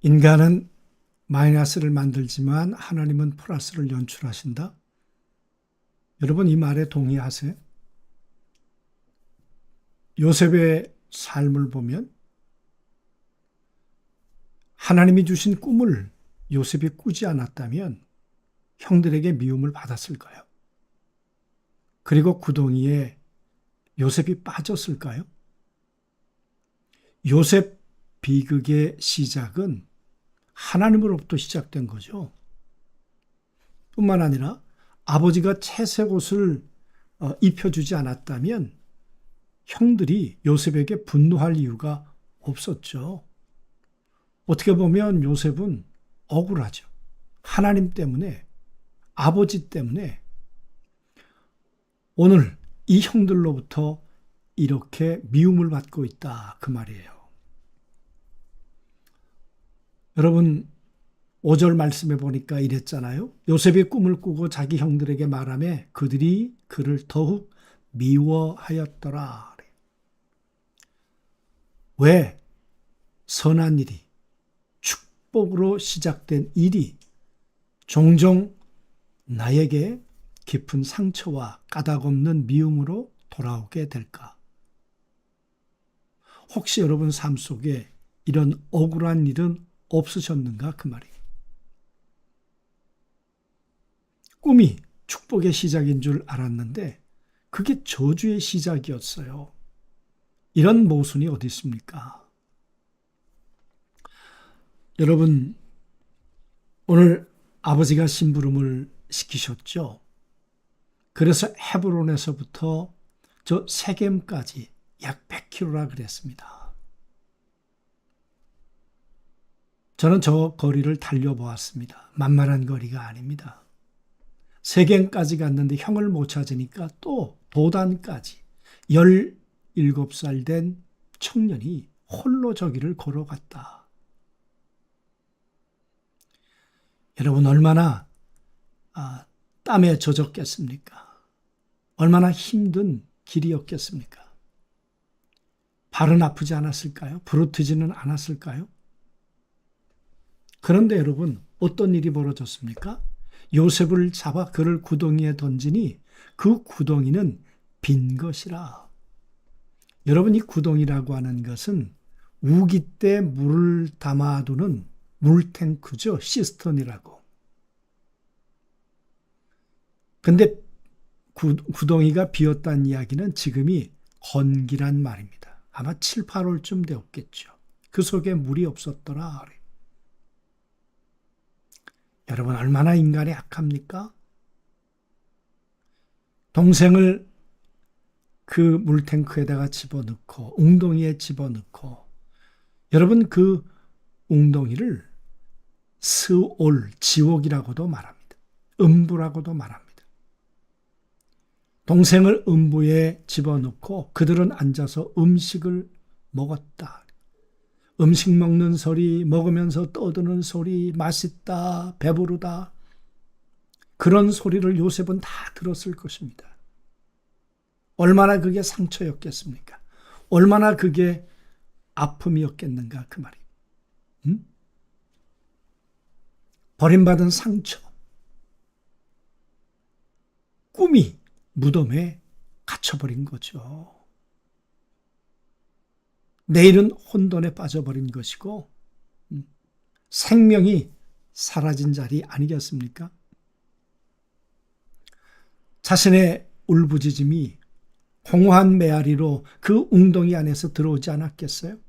인간은 마이너스를 만들지만 하나님은 플러스를 연출하신다. 여러분 이 말에 동의하세요? 요셉의 삶을 보면 하나님이 주신 꿈을 요셉이 꾸지 않았다면 형들에게 미움을 받았을까요? 그리고 구덩이에 요셉이 빠졌을까요? 요셉 비극의 시작은 하나님으로부터 시작된 거죠. 뿐만 아니라 아버지가 채색 옷을 입혀주지 않았다면 형들이 요셉에게 분노할 이유가 없었죠. 어떻게 보면 요셉은 억울하죠. 하나님 때문에, 아버지 때문에 오늘 이 형들로부터 이렇게 미움을 받고 있다 그 말이에요. 여러분 5절 말씀에 보니까 이랬잖아요. 요셉이 꿈을 꾸고 자기 형들에게 말하며 그들이 그를 더욱 미워하였더라. 왜? 선한 일이, 축복으로 시작된 일이 종종 나에게 깊은 상처와 까닭없는 미움으로 돌아오게 될까? 혹시 여러분 삶 속에 이런 억울한 일은 없으셨는가 그 말이에요. 꿈이 축복의 시작인 줄 알았는데 그게 저주의 시작이었어요. 이런 모순이 어디 있습니까? 여러분 오늘 아버지가 심부름을 시키셨죠. 그래서 헤브론에서부터 저 세겜까지 약 100km라 그랬습니다. 저는 저 거리를 달려보았습니다. 만만한 거리가 아닙니다. 세겜까지 갔는데 형을 못 찾으니까 또 도단까지 17살 된 청년이 홀로 저기를 걸어갔다. 여러분 얼마나 땀에 젖었겠습니까? 얼마나 힘든 길이었겠습니까? 발은 아프지 않았을까요? 부르트지는 않았을까요? 그런데 여러분 어떤 일이 벌어졌습니까? 요셉을 잡아 그를 구덩이에 던지니 그 구덩이는 빈 것이라. 여러분 이 구덩이라고 하는 것은 우기 때 물을 담아두는 물탱크죠. 시스턴이라고. 근데 구덩이가 비었다는 이야기는 지금이 건기란 말입니다. 아마 7, 8월쯤 되었겠죠. 그 속에 물이 없었더라. 여러분 얼마나 인간이 악합니까? 동생을 그 물탱크에다가 집어넣고 웅덩이에 집어넣고 여러분 그 웅덩이를 스올, 지옥이라고도 말합니다. 음부라고도 말합니다. 동생을 음부에 집어넣고 그들은 앉아서 음식을 먹었다. 음식 먹는 소리, 먹으면서 떠드는 소리, 맛있다, 배부르다. 그런 소리를 요셉은 다 들었을 것입니다. 얼마나 그게 상처였겠습니까? 얼마나 그게 아픔이었겠는가 그 말이. 버림받은 상처. 꿈이 무덤에 갇혀버린 거죠. 내일은 혼돈에 빠져버린 것이고 생명이 사라진 자리 아니겠습니까? 자신의 울부짖음이 공허한 메아리로 그 웅덩이 안에서 들어오지 않았겠어요?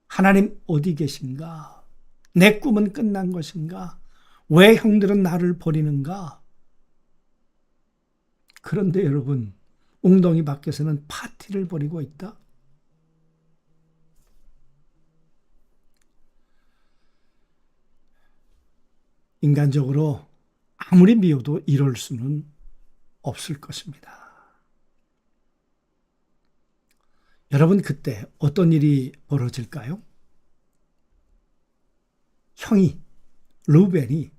하나님 어디 계신가? 내 꿈은 끝난 것인가? 왜 형들은 나를 버리는가? 그런데 여러분, 웅덩이 밖에서는 파티를 벌이고 있다? 인간적으로 아무리 미워도 이럴 수는 없을 것입니다. 여러분 그때 어떤 일이 벌어질까요? 형이 르우벤이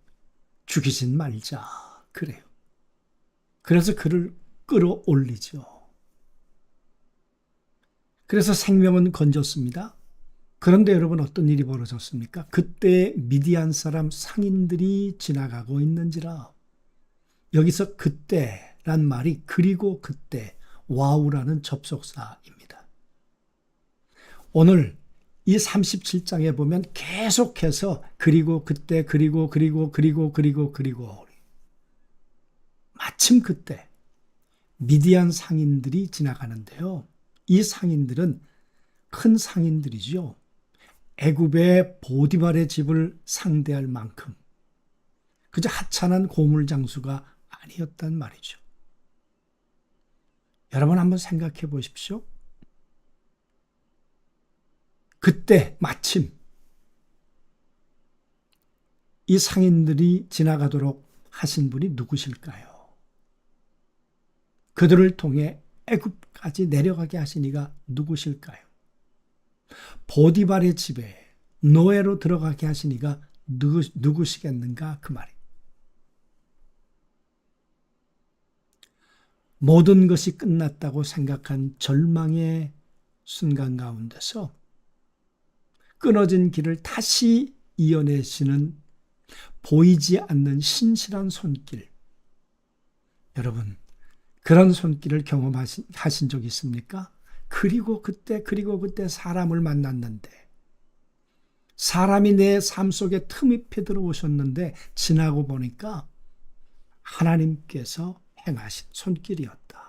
죽이진 말자 그래요. 그래서 그를 끌어올리죠. 그래서 생명은 건졌습니다. 그런데 여러분 어떤 일이 벌어졌습니까? 그때 미디안 사람 상인들이 지나가고 있는지라. 여기서 그때란 말이 그리고 그때 와우라는 접속사입니다. 오늘 이 37장에 보면 계속해서 그리고 그때 그리고 마침 그때 미디안 상인들이 지나가는데요. 이 상인들은 큰 상인들이죠. 애굽의 보디발의 집을 상대할 만큼 그저 하찮은 고물장수가 아니었단 말이죠. 여러분 한번 생각해 보십시오. 그때 마침 이 상인들이 지나가도록 하신 분이 누구실까요? 그들을 통해 애굽까지 내려가게 하신 이가 누구실까요? 보디발의 집에 노예로 들어가게 하신 이가 누구시겠는가 그 말이에요. 모든 것이 끝났다고 생각한 절망의 순간 가운데서 끊어진 길을 다시 이어내시는 보이지 않는 신실한 손길. 여러분, 그런 손길을 경험하신 적 있습니까? 그리고 그때 사람을 만났는데, 사람이 내 삶 속에 틈입해 들어오셨는데 지나고 보니까 하나님께서 행하신 손길이었다.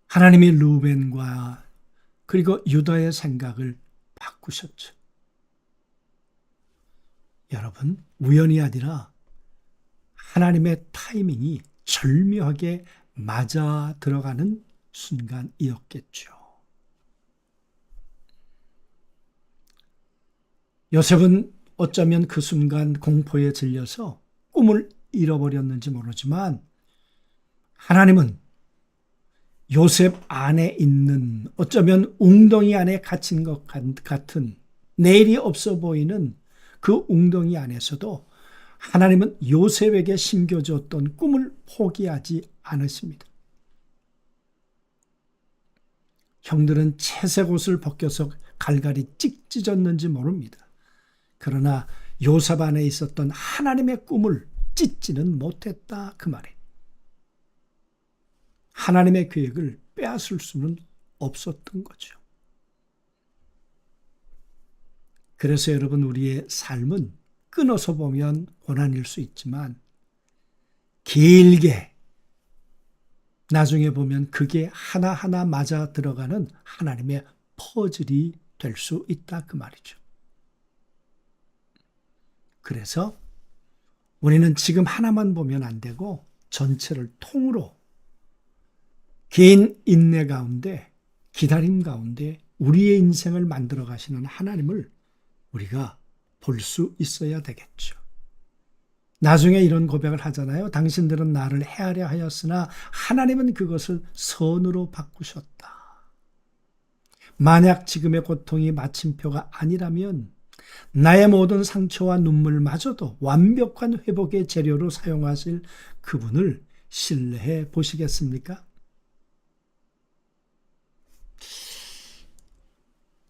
하나님이 루벤과 그리고 유다의 생각을 바꾸셨죠. 여러분, 우연이 아니라 하나님의 타이밍이 절묘하게 맞아 들어가는 순간이었겠죠. 요셉은 어쩌면 그 순간 공포에 질려서 꿈을 잃어버렸는지 모르지만 하나님은 요셉 안에 있는 어쩌면 웅덩이 안에 갇힌 것 같은 내일이 없어 보이는 그 웅덩이 안에서도 하나님은 요셉에게 심겨주었던 꿈을 포기하지 않으십니다. 형들은 채색 옷을 벗겨서 갈갈이 찢어졌는지 모릅니다. 그러나 요셉 안에 있었던 하나님의 꿈을 찢지는 못했다 그 말이에요. 하나님의 계획을 빼앗을 수는 없었던 거죠. 그래서 여러분, 우리의 삶은 끊어서 보면 고난일 수 있지만 길게 나중에 보면 그게 하나하나 맞아 들어가는 하나님의 퍼즐이 될 수 있다 그 말이죠. 그래서 우리는 지금 하나만 보면 안 되고 전체를 통으로 긴 인내 가운데 기다림 가운데 우리의 인생을 만들어 가시는 하나님을 우리가 볼 수 있어야 되겠죠. 나중에 이런 고백을 하잖아요. 당신들은 나를 해하려 하였으나 하나님은 그것을 선으로 바꾸셨다. 만약 지금의 고통이 마침표가 아니라면 나의 모든 상처와 눈물마저도 완벽한 회복의 재료로 사용하실 그분을 신뢰해 보시겠습니까?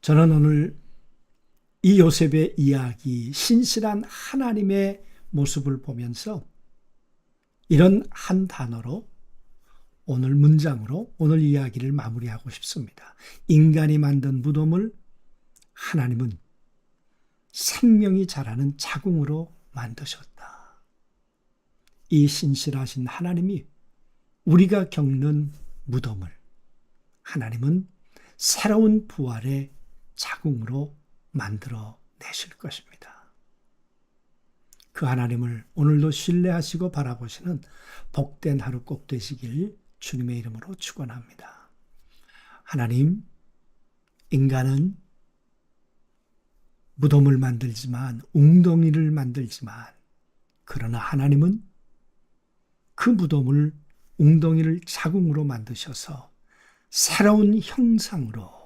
저는 오늘 이 요셉의 이야기, 신실한 하나님의 모습을 보면서 이런 한 단어로 오늘 문장으로 오늘 이야기를 마무리하고 싶습니다. 인간이 만든 무덤을 하나님은 생명이 자라는 자궁으로 만드셨다. 이 신실하신 하나님이 우리가 겪는 무덤을 하나님은 새로운 부활의 자궁으로 만들어 내실 것입니다. 그 하나님을 오늘도 신뢰하시고 바라보시는 복된 하루 꼭 되시길 주님의 이름으로 축원합니다. 하나님, 인간은 무덤을 만들지만 웅덩이를 만들지만 그러나 하나님은 그 무덤을 웅덩이를 자궁으로 만드셔서 새로운 형상으로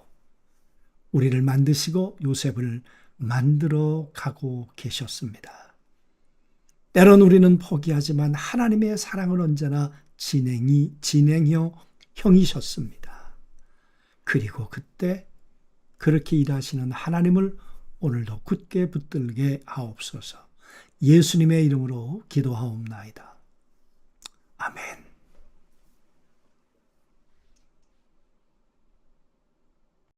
우리를 만드시고 요셉을 만들어 가고 계셨습니다. 때론 우리는 포기하지만 하나님의 사랑은 언제나 진행형이셨습니다. 그리고 그때 그렇게 일하시는 하나님을 오늘도 굳게 붙들게 하옵소서. 예수님의 이름으로 기도하옵나이다.